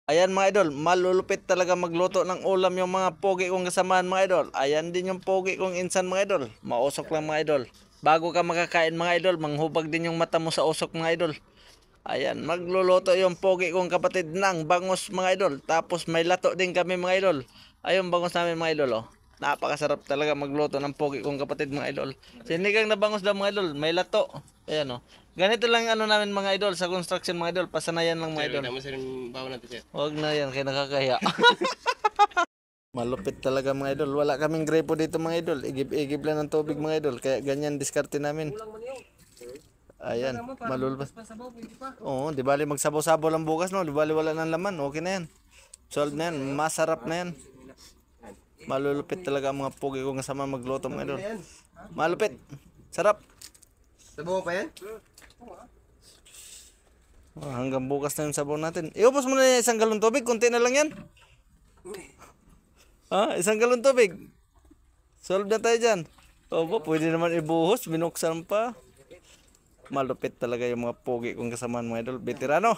Ayan mga idol, malulupit talaga magluto ng ulam yung mga pogi kong kasamaan mga idol. Ayan din yung pogi kong insan mga idol. Mausok lang mga idol. Bago ka makakain mga idol, manghubag din yung mata mo sa usok mga idol. Ayan, magluluto yung pogi kong kapatid ng bangus mga idol. Tapos may lato din kami mga idol. Ayun bangus namin mga idol oh. Napakasarap talaga magluto ng pogi kong kapatid mga idol. Sinigang na bangus daw mga idol, may lato. Ayan oh. Ganito lang ano namin mga idol sa construction mga idol, pasanayan lang mga idol. Huwag na yan, kaya nakakahiya. Malupit talaga mga idol. Wala kaming grepo dito mga idol. Igib-igib lang ng tubig mga idol. Kaya ganyan diskarte namin. Ayan, malulpas. Oo, di bali magsabaw-sabaw lang bukas no. Di bali wala nang laman. Okay na yan. Solve na yan. Masarap na yan. Malulupit talaga ang mga pugi kong kasama magluto mga idol. Malupit. Sarap. Sabaw pa yan? Hanggang bukas na yung sabaw natin. Iupos mo na yung isang galon tubig. Kunti na lang yan. Isang galon tubig. Solve na tayo dyan. Opo, pwede naman ibuhos. Binuksan pa. Malupit talaga yung mga pogi kong kasamaan mga idol. Veterano.